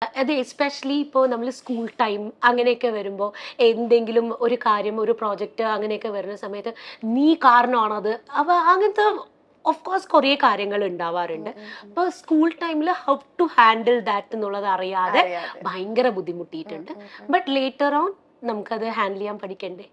അത് എസ്പെഷ്യലി ഇപ്പോൾ നമ്മൾ സ്കൂൾ ടൈം അങ്ങനെയൊക്കെ വരുമ്പോൾ എന്തെങ്കിലും ഒരു കാര്യം ഒരു പ്രോജക്റ്റ് അങ്ങനെയൊക്കെ വരുന്ന സമയത്ത് നീ കാരണമാണത് അപ്പോൾ അങ്ങനത്തെ ഓഫ് കോഴ്സ് കുറേ കാര്യങ്ങൾ ഉണ്ടാവാറുണ്ട്. അപ്പോൾ സ്കൂൾ ടൈമിൽ ഹൗ ടു ഹാൻഡിൽ ദാറ്റ് എന്നുള്ളത് അറിയാതെ ഭയങ്കര ബുദ്ധിമുട്ടിയിട്ടുണ്ട്. ബട്ട് ലേറ്റർ ഓൺ നമുക്കത് ഹാൻഡിൽ ചെയ്യാൻ പഠിക്കണ്ടേ.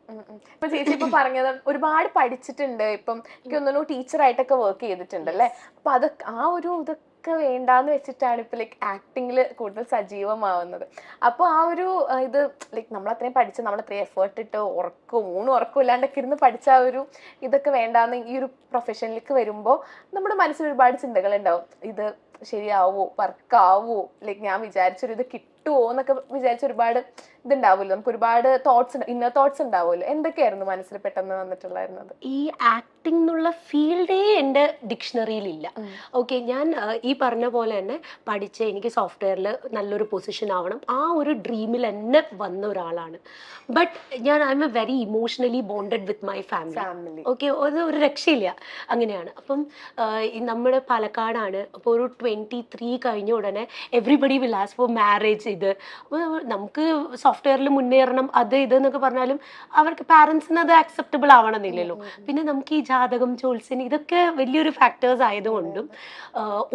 ഇപ്പൊ ചേച്ചി ഇപ്പൊ പറഞ്ഞത് ഒരുപാട് പഠിച്ചിട്ടുണ്ട്, ഇപ്പം എനിക്ക് തോന്നുന്നു ടീച്ചറായിട്ടൊക്കെ വർക്ക് ചെയ്തിട്ടുണ്ട് അല്ലേ. അപ്പൊ അത് ആ ഒരു ഇതൊക്കെ വേണ്ടാന്ന് വെച്ചിട്ടാണ് ഇപ്പൊ ലൈക്ക് ആക്ടിങ്ങിൽ കൂടുതൽ സജീവമാവുന്നത്. അപ്പോൾ ആ ഒരു ഇത് ലൈക്ക് നമ്മൾ അത്രയും പഠിച്ച് നമ്മൾ അത്രയും എഫേർട്ട് ഇട്ട് ഉറക്കം ഇല്ലാണ്ടൊക്കെ ഇരുന്ന് പഠിച്ച ആ ഒരു ഇതൊക്കെ വേണ്ടാന്ന് ഈ ഒരു പ്രൊഫഷനിലേക്ക് വരുമ്പോൾ നമ്മുടെ മനസ്സിൽ ഒരുപാട് ചിന്തകൾ ഉണ്ടാവും. ഇത് ശരിയാവോ, വർക്കാവോ, ലൈക്ക് ഞാൻ വിചാരിച്ചൊരു ഇത് കിട്ടുമോ എന്നൊക്കെ വിചാരിച്ച ഒരുപാട് ഇതുണ്ടാവുമല്ലോ, നമുക്ക് ഒരുപാട് ഇന്നർ തോട്ട്സ് ഉണ്ടാവുമല്ലോ. എന്തൊക്കെയായിരുന്നു മനസ്സിൽ പെട്ടെന്ന് വന്നിട്ടുണ്ടായിരുന്നത്? ഈ ആക്ടിംഗ് എന്നുള്ള ഫീൽഡേ എൻ്റെ ഡിക്ഷണറിയിലില്ല. ഓക്കെ, ഞാൻ ഈ പറഞ്ഞ പോലെ തന്നെ പഠിച്ച് എനിക്ക് സോഫ്റ്റ്വെയറിൽ നല്ലൊരു പൊസിഷൻ ആവണം, ആ ഒരു ഡ്രീമിൽ തന്നെ വന്ന ഒരാളാണ്. ബട്ട് ഞാൻ I M A very emotionally bonded with my family. Okay, ഒരു രക്ഷയില്ല, അങ്ങനെയാണ്. അപ്പം നമ്മുടെ പാലക്കാടാണ്. അപ്പോൾ ഒരു 23 കഴിഞ്ഞ ഉടനെ everybody will ask for marriage. ഇത് നമുക്ക് സോഫ്റ്റ്വെയറിൽ മുന്നേറണം, അത് ഇതെന്നൊക്കെ പറഞ്ഞാലും അവർക്ക് പാരൻസിന് അത് അക്സെപ്റ്റബിൾ ആവണമെന്നില്ലല്ലോ. പിന്നെ നമുക്ക് ഈ ജാതകം, ജോത്സ്യൻ ഇതൊക്കെ വലിയൊരു ഫാക്ടേഴ്സ് ആയതുകൊണ്ടും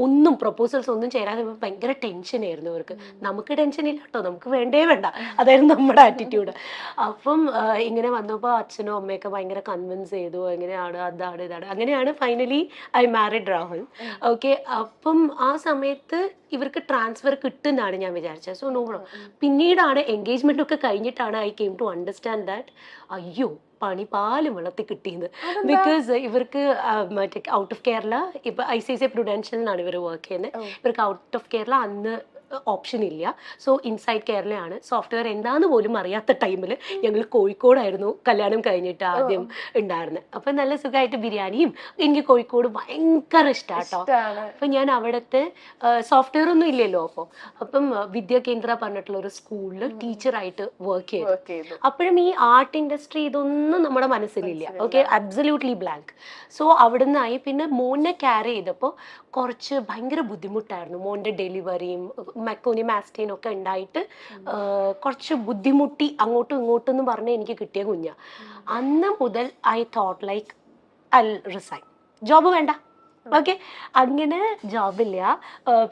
ഒന്നും പ്രപ്പോസൽസ് ഒന്നും ചേരാതെ ഭയങ്കര ടെൻഷനായിരുന്നു ഇവർക്ക്. നമുക്ക് ടെൻഷൻ ഇല്ല കേട്ടോ, നമുക്ക് വേണ്ടേ വേണ്ട, അതായിരുന്നു നമ്മുടെ ആറ്റിറ്റ്യൂഡ്. അപ്പം ഇങ്ങനെ വന്നപ്പോൾ അച്ഛനും അമ്മയൊക്കെ ഭയങ്കര കൺവിൻസ് ചെയ്തു, എങ്ങനെയാണ് അതാണ് ഇതാണ്. അങ്ങനെയാണ് finally I married Rahul. Okay, അപ്പം ആ സമയത്ത് ഇവർക്ക് ട്രാൻസ്ഫർ കിട്ടുമെന്നാണ് ഞാൻ വിചാരിച്ചത്. So no problem. പിന്നീടാണ് എൻഗേജ്മെന്റ് ഒക്കെ കഴിഞ്ഞിട്ടാണ് I came to understand that അയ്യോ പണി പാലും വെള്ളത്തിൽ കിട്ടിയെന്ന്. ബിക്കോസ് ഇവർക്ക് മറ്റേ ഔട്ട് ഓഫ് കേരള, ഇപ്പൊ ICICI Prudential ഇവർ വർക്ക് ചെയ്യുന്നത്. ഇവർക്ക് ഔട്ട് ഓഫ് കേരള അന്ന് ഓപ്ഷൻ ഇല്ല. So inside കേരളയാണ്. സോഫ്റ്റ്വെയർ എന്താന്ന് പോലും അറിയാത്ത ടൈമിൽ ഞങ്ങൾ കോഴിക്കോടായിരുന്നു കല്യാണം കഴിഞ്ഞിട്ട് ആദ്യം ഉണ്ടായിരുന്നത്. അപ്പം നല്ല സുഖമായിട്ട് ബിരിയാണിയും എനിക്ക് കോഴിക്കോട് ഭയങ്കര ഇഷ്ടാട്ടോ. അപ്പം ഞാൻ അവിടുത്തെ സോഫ്റ്റ്വെയർ ഒന്നും ഇല്ലല്ലോ. അപ്പം വിദ്യാകേന്ദ്ര പറഞ്ഞിട്ടുള്ള ഒരു സ്കൂളിൽ ടീച്ചറായിട്ട് വർക്ക് ചെയ്തു. അപ്പോഴും ഈ ആർട്ട് ഇൻഡസ്ട്രി ഇതൊന്നും നമ്മുടെ മനസ്സിലില്ല. Okay, absolutely blank. സോ അവിടുന്നായി പിന്നെ മോനെ ക്യാരി ചെയ്തപ്പോൾ കുറച്ച് ഭയങ്കര ബുദ്ധിമുട്ടായിരുന്നു. മോൻ്റെ ഡെലിവറിയും മെക്കോനിയം ആസ്റ്റീനും ഒക്കെ ഉണ്ടായിട്ട് കുറച്ച് ബുദ്ധിമുട്ടി അങ്ങോട്ടും ഇങ്ങോട്ടും എന്ന് പറഞ്ഞ് എനിക്ക് കിട്ടിയ കുഞ്ഞ. അന്ന് മുതൽ I thought like I resign, job വേണ്ട. ഓക്കെ, അങ്ങനെ ജോബില്ല.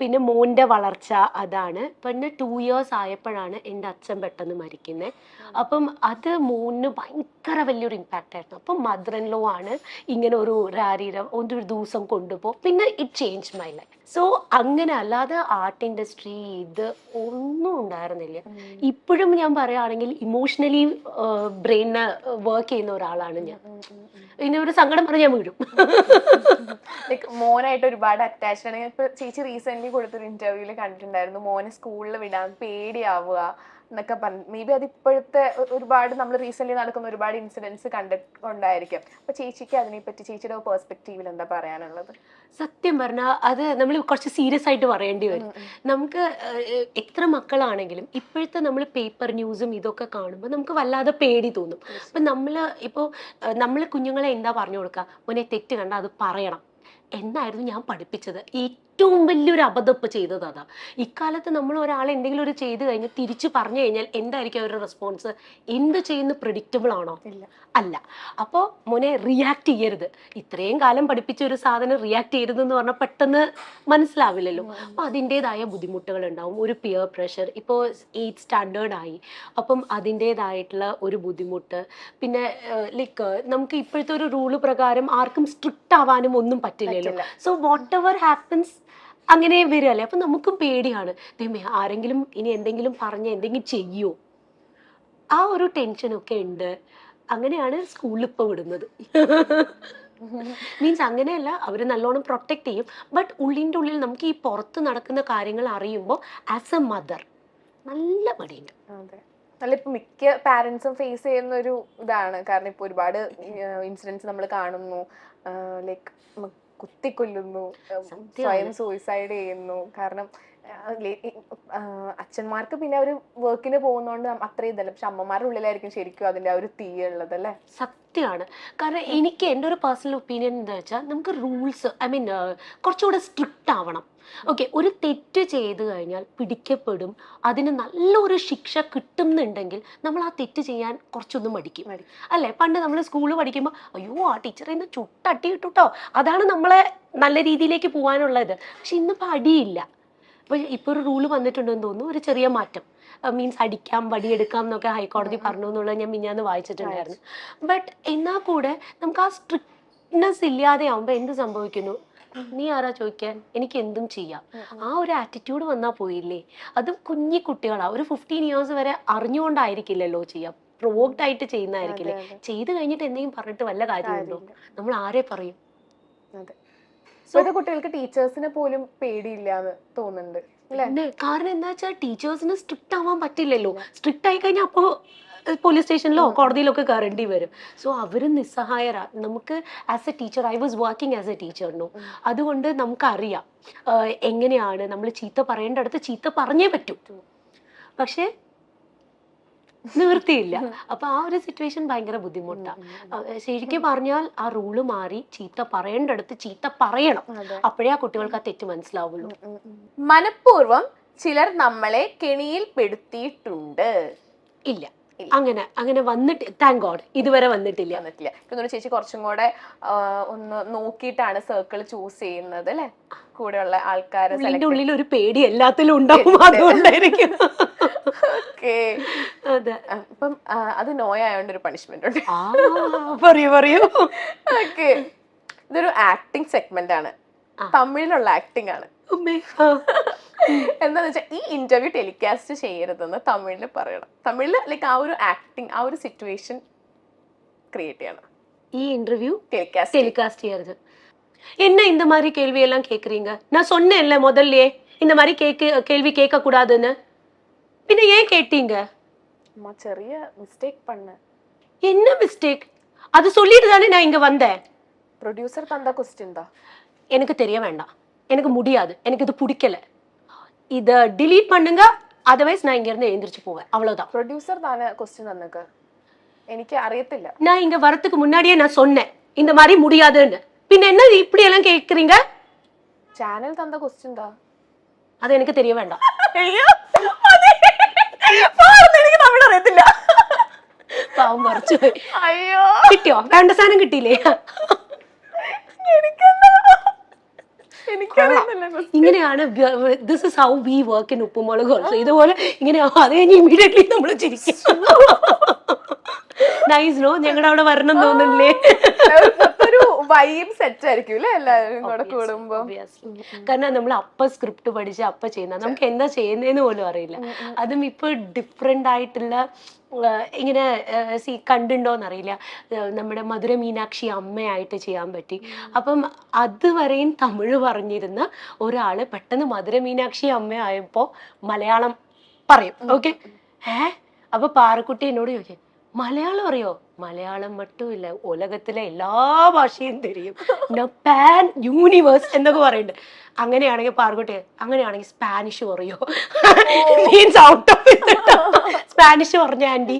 പിന്നെ മോൻ്റെ വളർച്ച അതാണ്. പിന്നെ 2 years ആയപ്പോഴാണ് എൻ്റെ അച്ഛൻ പെട്ടെന്ന് മരിക്കുന്നത്. അപ്പം അത് മോന് ഭയങ്കര വലിയൊരു ഇമ്പാക്റ്റ് ആയിരുന്നു. അപ്പം മദർ ഇൻ ലോ ആണ് ഇങ്ങനെ ഒരു രാരീരം ഒരു ദിവസം കൊണ്ടുപോകും. പിന്നെ it change my life. So അങ്ങനെ അല്ലാതെ ആർട്ട് ഇൻഡസ്ട്രി ഇത് ഒന്നും ഉണ്ടായിരുന്നില്ല. ഇപ്പോഴും ഞാൻ പറയുകയാണെങ്കിൽ ഇമോഷണലി ബ്രെയിന് വർക്ക് ചെയ്യുന്ന ഒരാളാണ് ഞാൻ. ഇനി ഒരു സങ്കടം പറഞ്ഞാൽ ഞാൻ വീഴും. മോനായിട്ട് ഒരുപാട് അറ്റാച്ച്ഡ് ആണ്. ഇപ്പൊ ചേച്ചി റീസെന്റ് കൊടുത്തൊരു ഇന്റർവ്യൂല് കണ്ടിട്ടുണ്ടായിരുന്നു, മോനെ സ്കൂളിൽ വിടാൻ പേടിയാവുക എന്നൊക്കെ പറഞ്ഞു. മേ ബി അത് ഇപ്പോഴത്തെ ഒരുപാട് നമ്മൾ റീസെന്റ് നടക്കുന്ന ഒരുപാട് ഇൻസിഡൻസ് കണ്ടിട്ടുണ്ടായിരിക്കും. അപ്പൊ ചേച്ചിക്ക് അതിനെപ്പറ്റി ചേച്ചിയുടെ പെർസ്പെക്റ്റീവിൽ എന്താ പറയാനുള്ളത്? സത്യം പറഞ്ഞാൽ അത് നമ്മൾ കുറച്ച് സീരിയസ് ആയിട്ട് പറയേണ്ടി വരും. നമുക്ക് എത്ര മക്കളാണെങ്കിലും ഇപ്പോഴത്തെ നമ്മൾ പേപ്പർ ന്യൂസും ഇതൊക്കെ കാണുമ്പോൾ നമുക്ക് വല്ലാതെ പേടി തോന്നും. അപ്പം നമ്മൾ കുഞ്ഞുങ്ങളെ എന്താ പറഞ്ഞു കൊടുക്കുക, മോനെ തെറ്റ് കണ്ട അത് പറയണം എന്നായിരുന്നു ഞാൻ പഠിപ്പിച്ചത്. ഏറ്റവും വലിയൊരു അബദ്ധം ഇപ്പം ചെയ്തത് അതാ. ഇക്കാലത്ത് നമ്മൾ ഒരാളെ എന്തെങ്കിലും ഒരു ചെയ്ത് കഴിഞ്ഞ് തിരിച്ചു പറഞ്ഞു കഴിഞ്ഞാൽ എന്തായിരിക്കും അവരുടെ റെസ്പോൺസ്? എന്ത് ചെയ്യുന്ന പ്രിഡിക്റ്റബിൾ ആണോ? അല്ല. അപ്പോൾ മോനെ റിയാക്ട് ചെയ്യരുത്. ഇത്രയും കാലം പഠിപ്പിച്ച ഒരു സാധനം റിയാക്ട് ചെയ്യരുതെന്ന് പറഞ്ഞാൽ പെട്ടെന്ന് മനസ്സിലാവില്ലല്ലോ. അപ്പം അതിൻ്റെതായ ബുദ്ധിമുട്ടുകൾ ഉണ്ടാവും. ഒരു പിയർ പ്രഷർ, ഇപ്പോൾ 8th standard ആയി, അപ്പം അതിൻ്റെതായിട്ടുള്ള ഒരു ബുദ്ധിമുട്ട്. പിന്നെ ലൈക്ക് നമുക്ക് ഇപ്പോഴത്തെ ഒരു റൂള് പ്രകാരം ആർക്കും സ്ട്രിക്റ്റ് ആവാനും ഒന്നും പറ്റില്ലല്ലോ. സോ വാട്ട് എവർ ഹാപ്പൻസ് അങ്ങനെ വരികയല്ലേ. അപ്പം നമുക്കും പേടിയാണ്, ദൈവമേ ആരെങ്കിലും ഇനി എന്തെങ്കിലും പറഞ്ഞ് എന്തെങ്കിലും ചെയ്യുമോ, ആ ഒരു ടെൻഷനൊക്കെ ഉണ്ട്. അങ്ങനെയാണ് സ്കൂളിൽ ഇപ്പോൾ വിടുന്നത്. മീൻസ് അങ്ങനെയല്ല, അവർ നല്ലോണം പ്രൊട്ടക്ട് ചെയ്യും. ബട്ട് ഉള്ളിൻ്റെ ഉള്ളിൽ നമുക്ക് ഈ പുറത്ത് നടക്കുന്ന കാര്യങ്ങൾ അറിയുമ്പോൾ ആസ് എ മദർ നല്ല മടിയുണ്ട്. അതെ, അല്ല ഇപ്പൊ മിക്ക പാരന്റ്സും ഫേസ് ചെയ്യുന്ന ഒരു ഇതാണ്. കാരണം ഇപ്പൊ ഒരുപാട് ഇൻസിഡൻസ് നമ്മൾ കാണുന്നു, ലൈക്ക് കുത്തിക്കൊല്ലുന്നു, സ്വയം സൂയിസൈഡ് ചെയ്യുന്നു. കാരണം അച്ഛന്മാർക്ക് പിന്നെ അവര് വർക്കിന് പോകുന്നോണ്ട് അത്രയും ഇതല്ല, പക്ഷെ അമ്മമാരുടെ ഉള്ളിലായിരിക്കും ശരിക്കും അതിന്റെ ആ ഒരു തീ ഉള്ളത് അല്ലേ. സത്യമാണ്. കാരണം എനിക്ക് എൻ്റെ ഒരു പേഴ്സണൽ ഒപ്പീനിയൻ എന്താ വെച്ചാൽ നമുക്ക് റൂൾസ് കുറച്ചുകൂടെ സ്ട്രിക്റ്റ് ആവണം. ഓക്കെ, ഒരു തെറ്റ് ചെയ്ത് കഴിഞ്ഞാൽ പിടിക്കപ്പെടും, അതിന് നല്ലൊരു ശിക്ഷ കിട്ടുന്നുണ്ടെങ്കിൽ നമ്മൾ ആ തെറ്റ് ചെയ്യാൻ കുറച്ചൊന്നും മടിക്കും അല്ലേ. പണ്ട് നമ്മൾ സ്കൂളിൽ പഠിക്കുമ്പോൾ അയ്യോ ആ ടീച്ചറെ ഇന്ന് ചുട്ടട്ടി കിട്ടുട്ടോ, അതാണ് നമ്മളെ നല്ല രീതിയിലേക്ക് പോകാനുള്ളത്. പക്ഷെ ഇന്നിപ്പോൾ അടിയില്ല. ഇപ്പോൾ ഒരു റൂള് വന്നിട്ടുണ്ടെന്ന് തോന്നുന്നു, ഒരു ചെറിയ മാറ്റം. മീൻസ് അടിക്കാം, വടിയെടുക്കാം എന്നൊക്കെ ഹൈക്കോടതി പറഞ്ഞു എന്നുള്ളത് ഞാൻ മിഞ്ഞാന്ന് വായിച്ചിട്ടുണ്ടായിരുന്നു. ബട്ട് എന്നാൽ കൂടെ നമുക്ക് ആ സ്ട്രിക്ട്നെസ് ഇല്ലാതെ ആവുമ്പോൾ എന്ത് സംഭവിക്കുന്നു, നീ ആരാ ചോദിക്കാൻ, എനിക്ക് എന്തും ചെയ്യാം, ആ ഒരു ആറ്റിറ്റ്യൂഡ് വന്നാൽ പോയില്ലേ. അതും കുഞ്ഞി കുട്ടികളാ, ഒരു 15 years വരെ അറിഞ്ഞുകൊണ്ടായിരിക്കില്ലല്ലോ ചെയ്യാം, പ്രൊവോക്ഡ് ആയിട്ട് ചെയ്യുന്നതായിരിക്കില്ലേ. ചെയ്ത് കഴിഞ്ഞിട്ട് എന്തെങ്കിലും പറഞ്ഞിട്ട് വല്ല കാര്യമുണ്ടോ, നമ്മൾ ആരെ പറയും. കുട്ടികൾക്ക് ടീച്ചേഴ്സിനെ പോലും പേടിയില്ലാന്ന് തോന്നുന്നുണ്ട്. കാരണം എന്താ വെച്ചാൽ ടീച്ചേഴ്സിന് സ്ട്രിക്റ്റ് ആവാൻ പറ്റില്ലല്ലോ. സ്ട്രിക്റ്റ് ആയി കഴിഞ്ഞാൽ അപ്പോൾ പോലീസ് സ്റ്റേഷനിലോ കോടതിയിലൊക്കെ കയറേണ്ടി വരും. സോ അവര് നിസ്സഹായരാ. നമുക്ക് as a teacher, I was working as a ടീച്ചറിനോ, അതുകൊണ്ട് നമുക്കറിയാം എങ്ങനെയാണ് നമ്മൾ ചീത്ത പറയേണ്ടടുത്ത് ചീത്ത പറഞ്ഞേ പറ്റൂ. പക്ഷെ നിവൃത്തിയില്ല. അപ്പൊ ആ ഒരു സിറ്റുവേഷൻ ഭയങ്കര ബുദ്ധിമുട്ടാണ്. ശരിക്കും പറഞ്ഞാൽ ആ റൂള് മാറി ചീത്ത പറയേണ്ടടുത്ത് ചീത്ത പറയണം. അപ്പോഴേ ആ കുട്ടികൾക്ക് ആ തെറ്റ് മനസ്സിലാവുള്ളൂ. മനഃപൂർവ്വം ചിലർ നമ്മളെ കെണിയിൽ പെടുത്തിയിട്ടുണ്ട്. ഇല്ല, അങ്ങനെ വന്നിട്ട് താങ്ക് ഗോഡ് ഇതുവരെ വന്നിട്ടില്ല. ചേച്ചി കുറച്ചും കൂടെ ഒന്ന് നോക്കിയിട്ടാണ് സർക്കിൾ ചൂസ് ചെയ്യുന്നത് അല്ലെ, കൂടെയുള്ള ആൾക്കാരെ. അതിന്റെ ഉള്ളിൽ ഒരു പേടി എല്ലാത്തിലും ഉണ്ടാവും, അതുകൊണ്ടായിരിക്കും. അപ്പം അത് നോയായോണ്ട് ഒരു പണിഷ്മെന്റ് ഉണ്ട്. പറയൂ. ഓക്കെ, ഇതൊരു ആക്ടിങ് സെഗ്മെന്റ് ആണ്, തമിഴിലുള്ള ആക്ടിങ് ആണ്. എന്താന്ന് വെച്ചാൽ ഈ ഇന്റർവ്യൂ ടെലികാസ്റ്റ് ചെയ്യരുതെന്ന് തമിഴില് പറയണം. തമിഴില് ലൈക്ക് ആ ഒരു ആക്ടിങ്, ആ ഒരു സിറ്റുവേഷൻ ക്രിയേറ്റ് ചെയ്യണം. ഈ ഇന്റർവ്യൂ டெலிகாஸ்ட் செய்யறது. என்ன இந்த மாதிரி கேள்வி எல்லாம் கேக்குறீங்க? நான் சொன்னேன்ல முதல்லயே இந்த மாதிரி கேள்வி கேட்க கூடாதுன்னு. பின்ன ஏன் கேட்டீங்க? அம்மா ചെറിയ மிஸ்டேக் பண்ண. என்ன மிஸ்டேக்? அது சொல்லிட்டு தானே நான் இங்க வந்தேன். ப்ரொடியூசர் தந்த क्वेश्चन தான் எனக்கு தெரிய வேண்டாம், எனக்கு முடியாது, எனக்கு இது பிடிக்கல, இத delete பண்ணுங்க, otherwise நான் இங்க இருந்து எழுந்திருச்சு போவேன், அவ்வளவுதான். ப்ரொடியூசர் தானே क्वेश्चन தந்தக்கு, எனக்கு அறியத்தில்ல. நான் இங்க வரதுக்கு முன்னாடியே நான் சொன்னேன் இந்த மாதிரி முடியாதுன்னு. பின்ன என்ன இப்படி எல்லாம் கேக்குறீங்க? சேனல் தந்த क्वेश्चन தான், அது எனக்கு தெரிய வேண்டாம். ஐயோ பாருங்க, എനിക്ക് തമിഴ് അറിയത്തില്ല. പാവം മറിച്ചു പോയി. അയ്യോ, കിട്ടിയോ? വേണ്ട സാധനം കിട്ടിയില്ലേ? ഇങ്ങനെയാണ് this is how we work in Uppumulak also. ഇതുപോലെ ഇങ്ങനെ അത് കഴിഞ്ഞ് ഇമ്മീഡിയറ്റ്ലി നമ്മൾ ചിരിക്കും. നൈസ് നോ, ഞങ്ങളുടെ അവിടെ വരണം തോന്നുന്നില്ലേ? ഒരു വൈബ് സെറ്റ് ആയിരിക്കും എല്ലാവരും കൂടെ കൂടുമ്പോ. കാരണം നമ്മൾ അപ്പ സ്ക്രിപ്റ്റ് പഠിച്ച് അപ്പ ചെയ്യുന്ന, നമുക്ക് എന്താ ചെയ്യുന്നതെന്ന് പോലും അറിയില്ല. അതും ഇപ്പൊ ഡിഫറെന്റ് ആയിട്ടുള്ള ഇങ്ങനെ കണ്ടുണ്ടോന്നറിയില്ല, നമ്മുടെ മധുര മീനാക്ഷി അമ്മയായിട്ട് ചെയ്യാൻ പറ്റി. അപ്പം അതുവരെയും തമിഴ് പറഞ്ഞിരുന്ന ഒരാള് പെട്ടെന്ന് മധുര മീനാക്ഷി അമ്മയായപ്പോ മലയാളം പറയും. ഓക്കെ, അപ്പൊ പാറക്കുട്ടി എന്നോട് ചോദിക്കും, മലയാളം അറിയോ? മലയാളം മറ്റും ഇല്ല, ഉലകത്തിലെ എല്ലാ ഭാഷയും തരും, പാൻ യൂണിവേഴ്സ് എന്നൊക്കെ പറയുന്നുണ്ട്. അങ്ങനെയാണെങ്കിൽ പാർക്കുട്ടി, അങ്ങനെയാണെങ്കിൽ സ്പാനിഷ് പറയോ? മീൻസ് ഔട്ട് ഓഫ് സ്പാനിഷ് പറഞ്ഞ ആന്റി,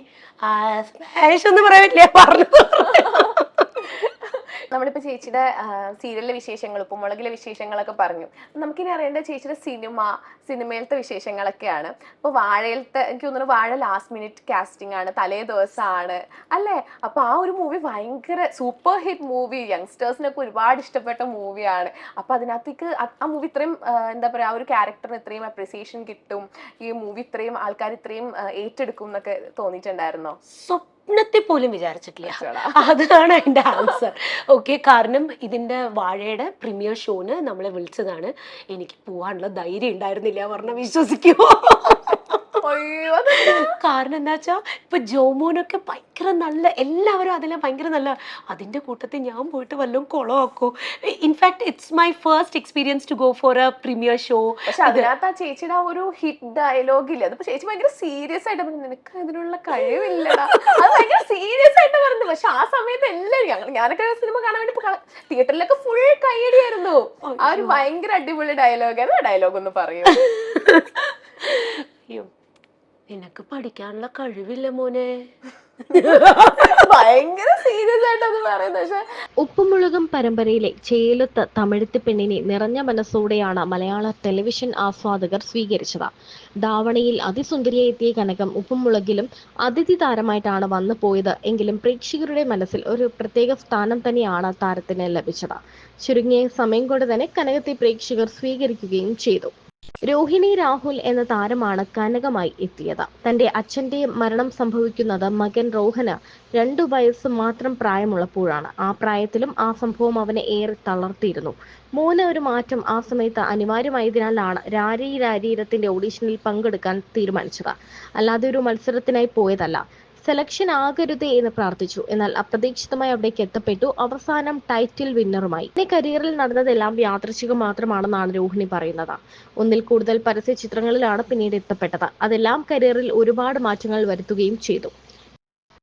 സ്പാനിഷ് ഒന്നും പറയാൻ പറ്റില്ല, പറഞ്ഞു. നമ്മളിപ്പോ ചേച്ചിയുടെ സീരിയലിലെ വിശേഷങ്ങൾ, ഉപ്പുമുളകിലെ വിശേഷങ്ങളൊക്കെ പറഞ്ഞു. നമുക്കിനി അറിയേണ്ട ചേച്ചിയുടെ സിനിമയിലത്തെ വിശേഷങ്ങളൊക്കെയാണ്. ഇപ്പൊ വാഴയിലത്തെ, എനിക്ക് തോന്നുന്നു വാഴ ലാസ്റ്റ് മിനിറ്റ് കാസ്റ്റിംഗ് ആണ്, തലേ ദിവസമാണ് അല്ലേ? അപ്പൊ ആ ഒരു മൂവി ഭയങ്കര സൂപ്പർ ഹിറ്റ് മൂവി, യങ്സ്റ്റേഴ്സിനൊക്കെ ഒരുപാട് ഇഷ്ടപ്പെട്ട മൂവിയാണ്. അപ്പൊ അതിനകത്തേക്ക് ആ മൂവി ഇത്രയും എന്താ പറയാ, ആ ഒരു ക്യാരക്ടറിന് ഇത്രയും അപ്രിസിയേഷൻ കിട്ടും, ഈ മൂവി ഇത്രയും ആൾക്കാർ ഇത്രയും ഏറ്റെടുക്കും എന്നൊക്കെ തോന്നിയിട്ടുണ്ടായിരുന്നോ? സ്വപ്നത്തെ പോലും വിചാരിച്ചിട്ടില്ല. അതാണ് എന്റെ ആൻസർ. ഓക്കെ, കാരണം ഇതിന്റെ വാഴയുടെ പ്രീമിയർ ഷോന് നമ്മളെ വിളിച്ചതാണ്. എനിക്ക് പോവാനുള്ള ധൈര്യം ഉണ്ടായിരുന്നില്ല പറഞ്ഞ, വിശ്വസിക്കുമോ? കാരണം എന്താ വെച്ചാ ഇപ്പൊ ജോമോനൊക്കെ ഭയങ്കര നല്ല, എല്ലാവരും അതിലെ ഭയങ്കര നല്ല, അതിന്റെ കൂട്ടത്തിൽ ഞാൻ പോയിട്ട് വല്ലതും കുളമാക്കോ? In fact it's my first experience to go for a premiere show. പക്ഷെ അതിനകത്ത് ആ ചേച്ചിയുടെ ഒരു ഹിറ്റ് ഡയലോഗ് ഇല്ല, അതിപ്പോ ചേച്ചി ഭയങ്കര സീരിയസ് ആയിട്ട് പറഞ്ഞു, നിനക്ക് അതിനുള്ള കഴിവില്ലടാ, അത് ഭയങ്കര സീരിയസ് ആയിട്ട് പറഞ്ഞു. പക്ഷെ ആ സമയത്ത് എല്ലാവരും, ഞാനൊക്കെ സിനിമ കാണാൻ വേണ്ടി തിയേറ്ററിലൊക്കെ ഫുൾ കൈയടിയായിരുന്നു. ആ ഒരു ഭയങ്കര അടിപൊളി ഡയലോഗ്. ഏതാ ഡയലോഗ് ഒന്ന് പറയൂ? അയ്യോ, നിനക്ക് പഠിക്കാനുള്ള കഴിവില്ല മോനെ. ഭയങ്കര സീരിയസ് ആയിട്ട് അത് പറയുന്നത്. പക്ഷെ ഉപ്പുമുളകും പരമ്പരയിലെ ചേലത്ത് തമിഴത്തി പെണ്ണിനെ നിറഞ്ഞ മനസ്സോടെയാണ് മലയാള ടെലിവിഷൻ ആസ്വാദകർ സ്വീകരിച്ചത്. ധാവണിയിൽ അതിസുന്ദരിയായി എത്തിയ കനകം ഉപ്പുമുളകിലും അതിഥി താരമായിട്ടാണ് വന്നു പോയത് എങ്കിലും പ്രേക്ഷകരുടെ മനസ്സിൽ ഒരു പ്രത്യേക സ്ഥാനം തന്നെയാണ് താരത്തിന് ലഭിച്ചത്. ചുരുങ്ങിയ സമയം കൊണ്ട് തന്നെ കനകത്തെ പ്രേക്ഷകർ സ്വീകരിക്കുകയും ചെയ്തു. രോഹിണി രാഹുൽ എന്ന താരമാണ് കനകമായി എത്തിയത്. തന്റെ അച്ഛന്റെ മരണം സംഭവിക്കുന്നത് മകൻ റോഹന് 2 വയസ്സ് മാത്രം പ്രായമുള്ളപ്പോഴാണ്. ആ പ്രായത്തിലും ആ സംഭവം അവനെ ഏറെ തളർത്തിയിരുന്നു. മോന് ഒരു മാറ്റം ആ സമയത്ത് അനിവാര്യമായതിനാലാണ് രാരി രാരീരത്തിന്റെ ഓഡീഷനിൽ പങ്കെടുക്കാൻ തീരുമാനിച്ചത്. അല്ലാതെ ഒരു മത്സരത്തിനായി പോയതല്ല. സെലക്ഷൻ ആകരുതേ എന്ന് പ്രാർത്ഥിച്ചു. എന്നാൽ അപ്രതീക്ഷിതമായി അവിടേക്ക് എത്തപ്പെട്ടു. അവസാനം ടൈറ്റിൽ വിന്നറുമായി. പിന്നെ കരിയറിൽ നടന്നതെല്ലാം യാദൃച്ഛികം മാത്രമാണെന്നാണ് രോഹിണി പറയുന്നത്. ഒന്നിൽ കൂടുതൽ പരസ്യ ചിത്രങ്ങളിലാണ് പിന്നീട് എത്തപ്പെട്ടത്. അതെല്ലാം കരിയറിൽ ഒരുപാട് മാറ്റങ്ങൾ വരുത്തുകയും ചെയ്തു.